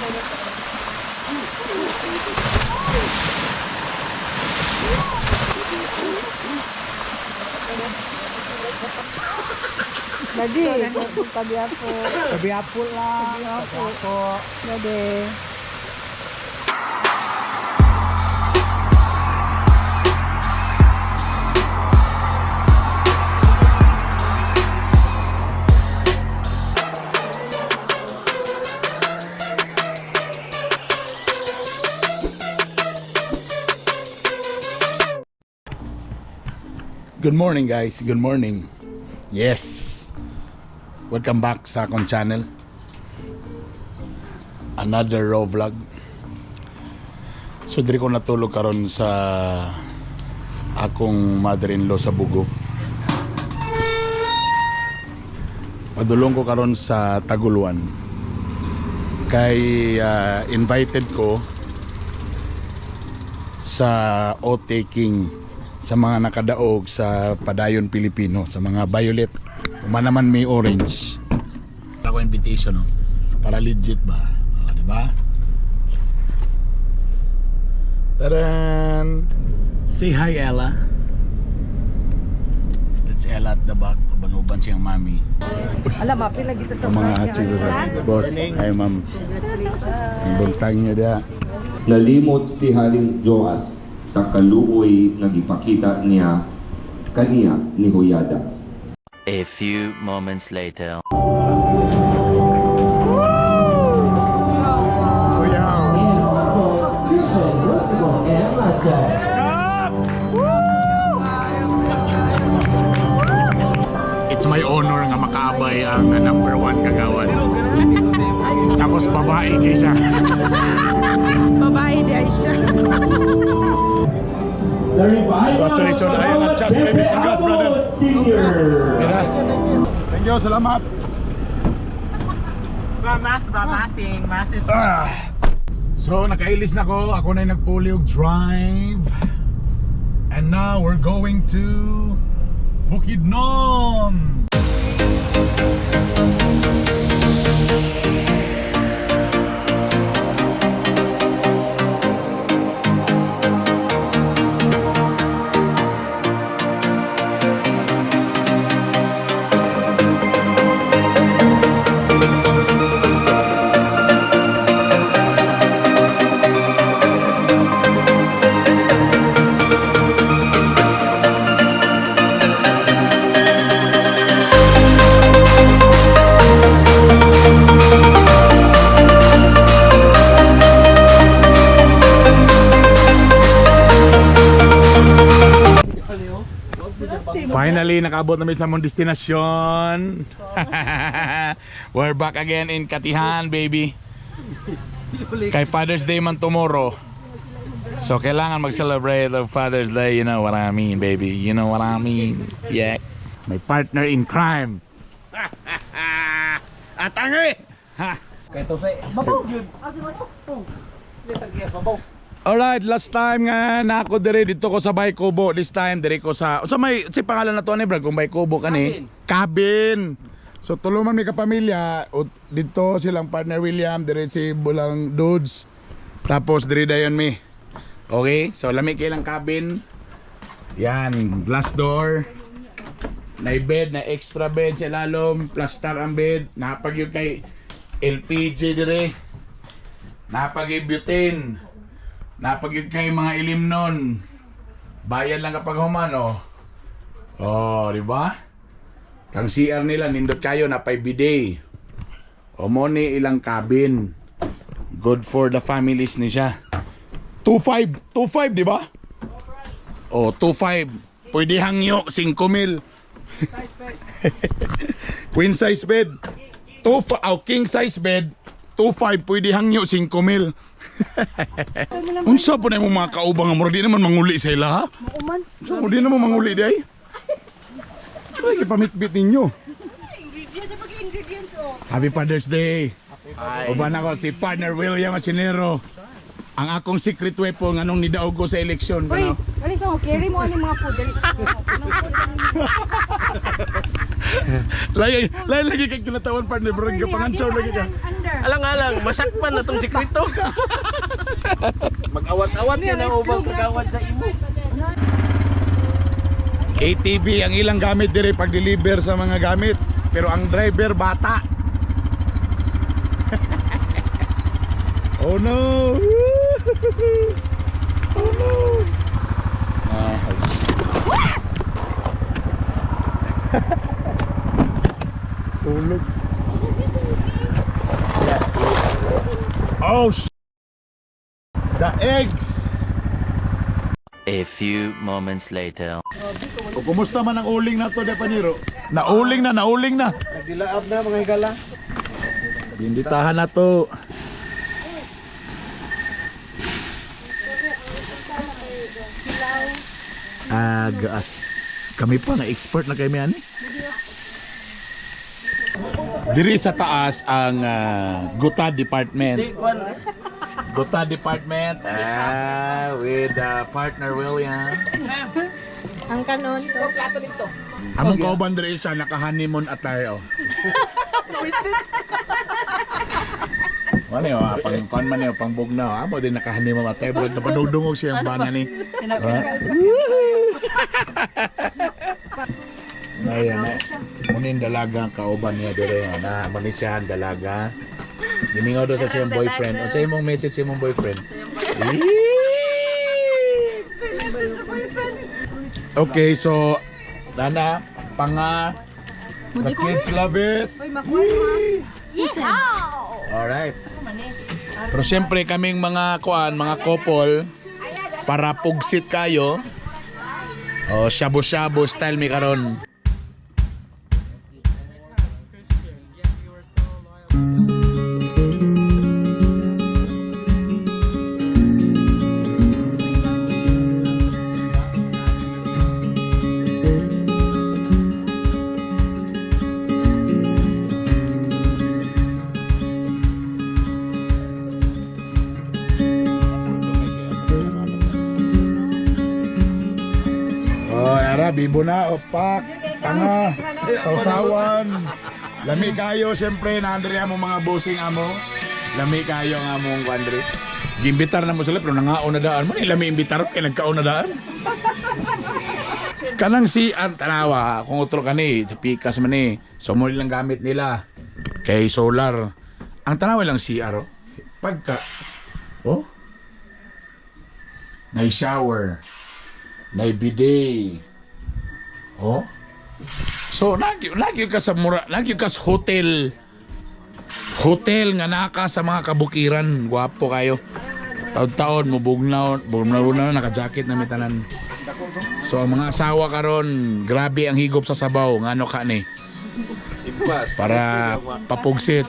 Jadi, tabi apo. Tabi apo lang. Tabi apo. Jadi. Good morning guys, good morning. Yes, welcome back sa akong channel. Another raw vlog. So diri ko natulog karon sa akong mother-in-law sa Bugo. Padulong ko karon sa Taguluan. Kay invited ko sa o-taking sa mga nakadaog sa Padayon Pilipino, sa mga violet, naman may orange. Ako invitation, no? Para legit ba? O, diba? Taran! Say hi, Ella. That's Ella at the back. Pabanuban siyang mami. Alam, mapi lagi ito sa mga chicos sa boss. Hi, ma'am. Ang buntang niya dia. Nalimot si Haring Joas sa kaluoy nga gipakita niya kaniya ni Huyada. A few moments later. It's my honor nga makaabay ang number 1 kagawan. Tapos babae kay siya. Babae di ay siya. Congratulations, ayun ang chance, baby. Congrats, brother. Mira. Thank you, salamat. So, nakailis na ko. Ako na yung nagpuliog drive. And now, we're going to Bukidnon. Finally, nakaabot namin sa mong destinasyon. We're back again in Katihan, baby. Kay Father's Day man tomorrow. So, kailangan mag-celebrate of Father's Day. You know what I mean, baby. You know what I mean. Yeah. My partner in crime. Atangi! Kaya to say, babaw yun. Alright, last time nga na ako dito ko sa Baykubo. This time dire ko sa may si pangalan na to ni Brad kung Baykubo kani. Cabin. So tulungan mi ka pamilya dito silang partner William, dire si Bulang Dudes. Tapos dire dayon mi. Okay? So lami kay lang cabin. Yan, glass door. Na bed, na extra bed sa lalom, plaster ang bed. Napag yun kay LPG dire. Napag butane. Napagid kay mga ilim nun. Bayan lang kapag humano. Oh, di ba? Kang CR nila nindot kayo na pay bidet. O mo ni ilang cabin. Good for the families ni siya. 2.5, 2.5 di ba? Oh, 2.5. Pwede hangyo 5,000. Queen size bed. King size bed. 2.5 pwede hangyo 5,000. Unsa po na yung mga kaubang amor, di naman manguli sa ila ha? Mauman. So, di naman manguli di ay? So, ipamitbit ninyo. Happy Father's Day. Uban ako si partner William Machinero. Ang akong secret weapon anong nidaog ko sa eleksyon. Uy, alis ako, carry mo ano mga food. Lagi kang kinatawan partner, bro. Kapangantsaw lagi ka. Under. Alang-alang, masakpan na tong sikreto. Mag-awat-awat yan ang ubang pagawad sa imo. ATV ang ilang gamit dire pag-deliver sa mga gamit. Pero ang driver bata. Oh no! Oh no! Tulog. Oh the eggs! A few moments later. O kumusta man ang uling na to, Depaniro? Nauling na. Nagdilaab na mga higala. Binditahan na to. Gaas. Kami pa na expert na kami ani. Diri sa taas ang Guta Department. Guta Department with partner William. Ang kanon to. Plato dito. Among kauban diri sa naka-honeymoon attire. Ano yun, pang man yun, pang bugnaw. Amo din naka-honeymoon attire. Pero napadugdungog siyang bana ni. Ayan na. Munin dalaga ang kauban niya dire na manisyahan dalaga. Gimingaw daw sa siyang boyfriend. O sa imong message sa imong boyfriend. Okay, so Nana, panga. The kids love it. Alright. Pero siyempre kaming mga mga couple para pugsit kayo. O shabu-shabu style mi karon. Bibo na, opak, tanga, sausawan. Lami kayo, siyempre, na-Andrea mo mga bossing amo. Lami kayo nga mong Andre. Gimbitar na mo sila, pero nangaon na daan mo. Lami imbitar, kaya nagkaon na daan. Kanang si Tanawa, kung utro ka ni, sa Pikas man ni. So, mo nilang gamit nila. Kay solar. Ang Tanawa lang CR, pagka, may shower, may bidet. Oh. So lagi ka sa mura, lagi ka sa hotel. Hotel nga naka sa mga kabukiran, gwapo kayo. Taon-taon mo bugnaw na naka-jacket na metanan. So ang mga asawa karon, grabe ang higop sa sabaw, ngano ka ni. Para papugsit.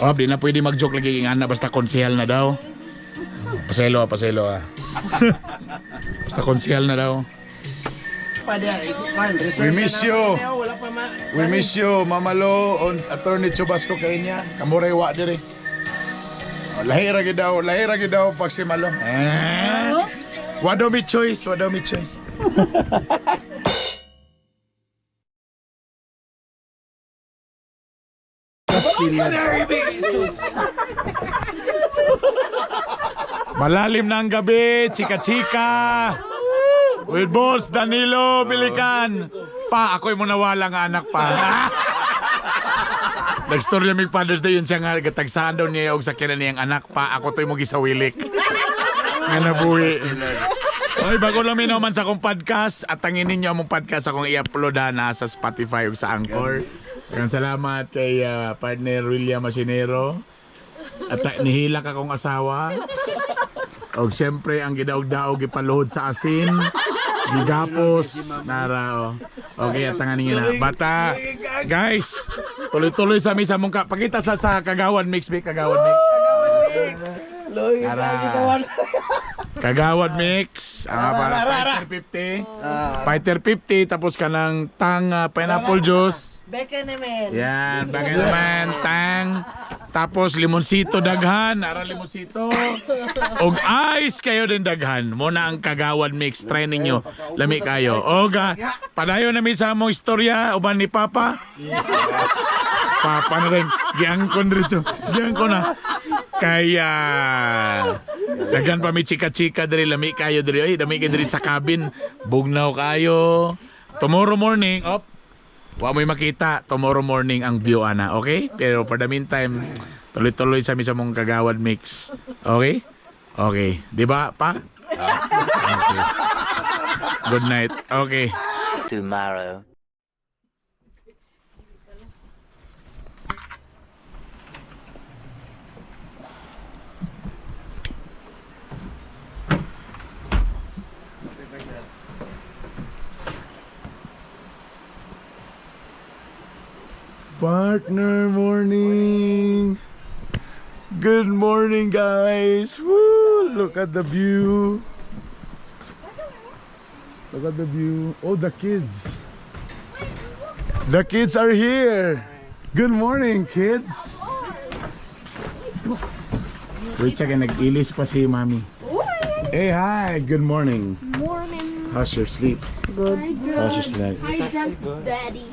Oh, di na pwede mag-joke lagi nga na basta konsehal na daw. Paselo ah. Basta konsehal na daw. We miss you, Mama Lo, on Attorney Chubasco kay niya. Kamuray wa diri. Lahira gid daw pag si Malo. Wado mi choice. Malalim na ang gabi, chika-chika. With boss Danilo Bilican. Pa, ako'y mo nawala nga anak pa. Nag-story lang Father's Day yun siya nga gatagsahan daw niya yung sakyanan niyang anak pa. Ako to'y mo gisawilik. Nga nabuhi. Okay, bago lang minaman sa akong podcast at tangin ninyo among podcast akong i-upload na sa Spotify o sa Anchor. Kaya salamat kay partner William Masinero. At nihila ka kong asawa. O siyempre ang gidaog-daog ipaluhod sa asin. Gigapos nara. Okay, at tanganin na. Bata, guys, tuloy-tuloy sa misa mong pakita sa Kagawad Mix, Kagawad Mix. Kagawad Mix. Fighter 50. Fighter 50, tapos ka ng tang pineapple juice. Beka naman. Yan, bagay naman, tang. Tapos limonsito daghan, ara limonsito. Og ice kayo din daghan. Muna ang Kagawad Mix, try ninyo. Lami kayo. Oga, padayon na mi sa among istorya uban ni Papa. Papa na rin. Giangkon dito. Giangkon na. Kaya dagan pa mi chika-chika diri, lami kayo diri. Ay, lami kayo diri sa cabin. Bugnaw kayo. Tomorrow morning, wa mo'y makita. Tomorrow morning ang view ana, okay? Pero for the meantime, tuloy-tuloy sa mong kagawad mix. Okay? Okay. Di ba, pa? Okay. Good night. Okay. Tomorrow. Partner morning. Good morning, guys. Woo! Look at the view. Look at the view. Oh, the kids. The kids are here. Good morning, kids. Wait a second, nag-ilis pa si Mami. Hey, hi. Good morning. Morning. How's your sleep? Good. How's your sleep? I dreamt Daddy.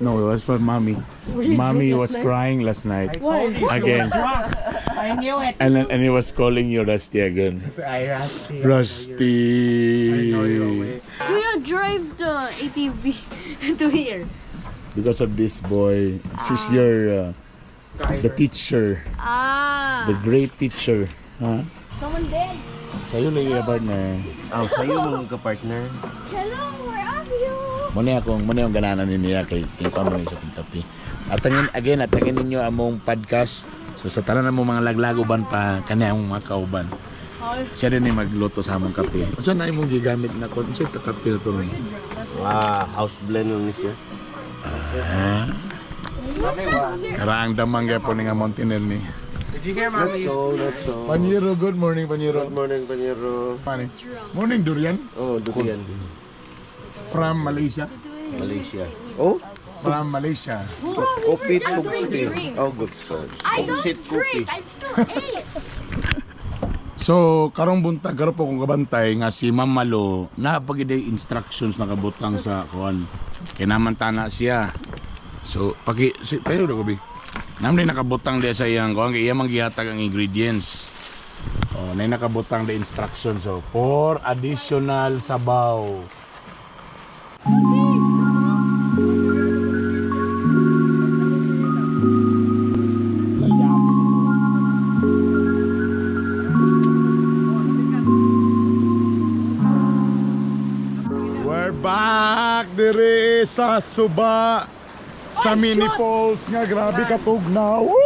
No, it was for Mommy. Mommy was crying last night. Why? Again. I knew it. And he was calling you Rusty again. Rusty. Kuya drive the ATV to here. Because of this boy, she's your the teacher, the great teacher. Huh? Someone dead. Sa'yo lang yung partner. Sa'yo mga ka-partner. Hello, where are you? Muna yung gananan niya kay pamilya sa tingkapi. Atangin ninyo among podcast. So sa tanan mo mga laglaguban pa kaniyang mga kauban. Siya din yung magluto sa among kape. Saan na imong gigamit na kon sa kape na to? House blend lang siya. Karaang damang gyapon nga mountainer ni. Did you hear, Mami? Not so. Panyero, good morning, Panyero. Good morning, Panyero. Morning, Durian. Oh, durian. From Malaysia. Malaysia. Oh? From Malaysia. Kopi Tugsti. Oh, good stuff. I don't Sit drink. kopi. I'm still 8. So, karong buntag garo po kong kabantay nga si Ma'am Malo napagide instructions nakabutang sa kuan. Kinamantana siya. So, pero ko bi. Namni nakabutang di sa iyang kuan kay iya manggihatag ang ingredients. Oh, nay nakabutang the instructions. So, 4 additional sabaw. We're back diri sa Suba sa mini falls nga grabe ka tugnaw. Woo!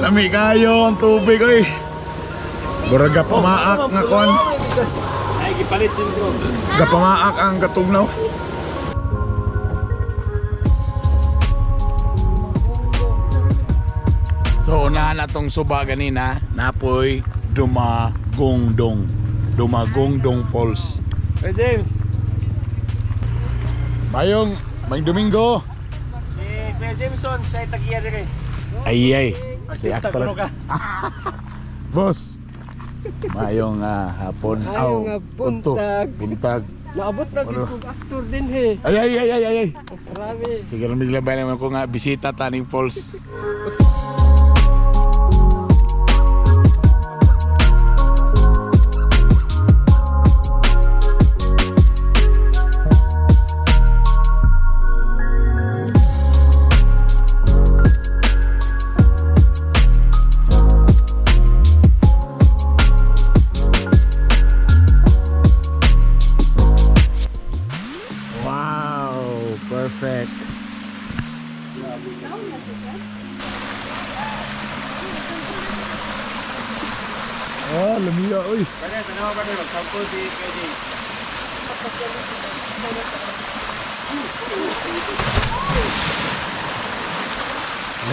Lami kayo ang tubig oy. Buraga pamaak nga kon. Ay, gipalit sindro. Gapamaak ang katugnaw. So unahan natong Suba ganina, napoy Dumagongdong. Dumagongdong Falls. Hey, James. Mayong Domingo. Si Kuya Jameson, siya tagiya rin. Ay. Si Artista, actor. kuno ka. Boss. Mayong hapon. Buntag. Naabot na Ano? kung actor din he. Ay. Marami. Sige lang miglabay naman ko nga bisita Taning Falls. Wow, perfect. Oh, lumiya, uy. Brother, tanawa brother, magsample si KJ.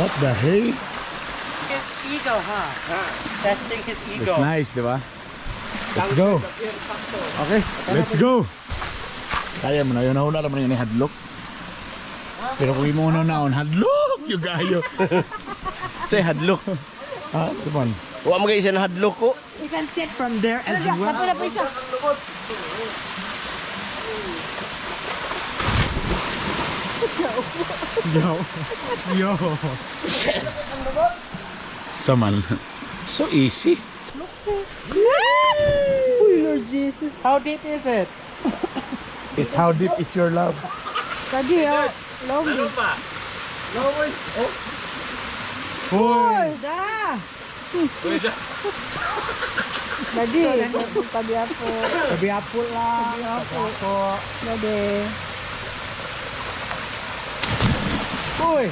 What the hell? His ego, ha? Testing his ego. That's nice, di ba? Let's go. Okay, let's go. Kaya mo na yun, nauna naman yun hadlok. Pero kung mo na naon, hadlok yung gayo. Say hadlok. Ha, come on. Wa mo guys na hadlok ko. You can sit from there as well. Kapula pa isa. Yo. Yo. Saman. So easy. Lord Jesus. How deep is it? It's how deep is your love. Tadi ya. Long pa? No way. Oh. Hoy. dah. Uy, da. Tadi. Tadi apa? Sabi apple lang. Tadi. Hoy.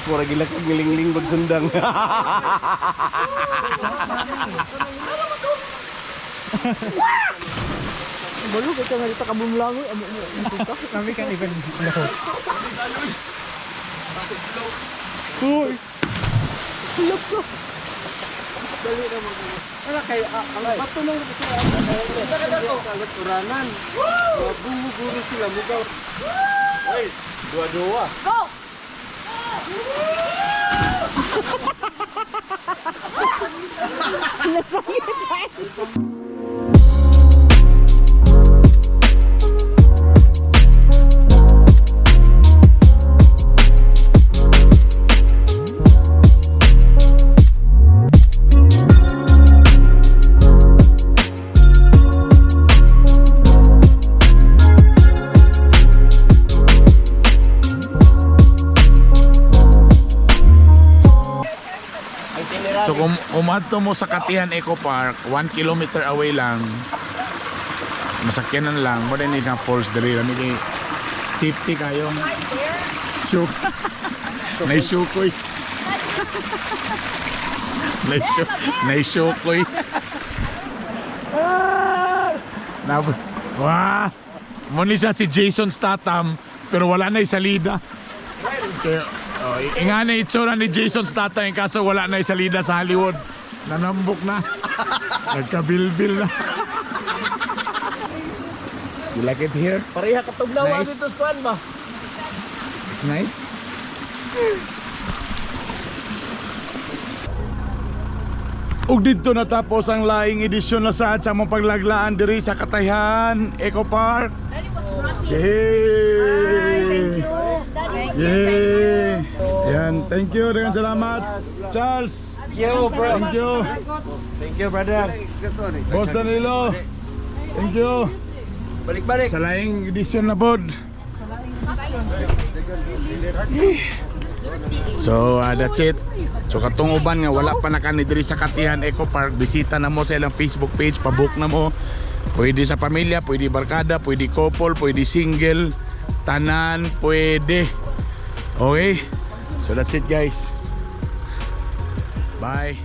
Pura gila ka giling-ling magsundang. Baru kita ngerita kabung langu. Kami kan even no. Hoy. Wala kay patulong ko sila. Kalat uranan. Bungo-bungo sila mugaw. Oy, dua-dua. Go! So kung adto mo sa Katihan Eco Park, 1 kilometer away lang. Masakyanan lang, mo din na falls diri lami kay safety kayo. Shook. Naishukoy. Naishukoy. Wah! Muna siya si Jason Statham pero wala na salida. Kaya, nga na itsura ni Jason Statham kaso wala na salida sa Hollywood. Nanambok na. Nagkabilbil na. You like it here? Pareha katugnawan Nice. dito sa kuan ba? It's nice. Ug dito natapos ang laing edisyon na sa among paglaglaan diri sa Katihan Eco Park. Yay! Yay! Yan, thank you, dengan salamat. Charles, Yo, bro. thank you. Thank you, brother. Boss Danilo, thank you. Balik-balik. Sa laing edisyon na pod. So that's it. So katong uban nga wala pa nakani diri sa Katihan Eco Park, bisita na mo sa ilang Facebook page, pa-book na mo. Pwede sa pamilya, pwede barkada, pwede couple, pwede single, tanan, pwede. Okay? So that's it guys. Bye.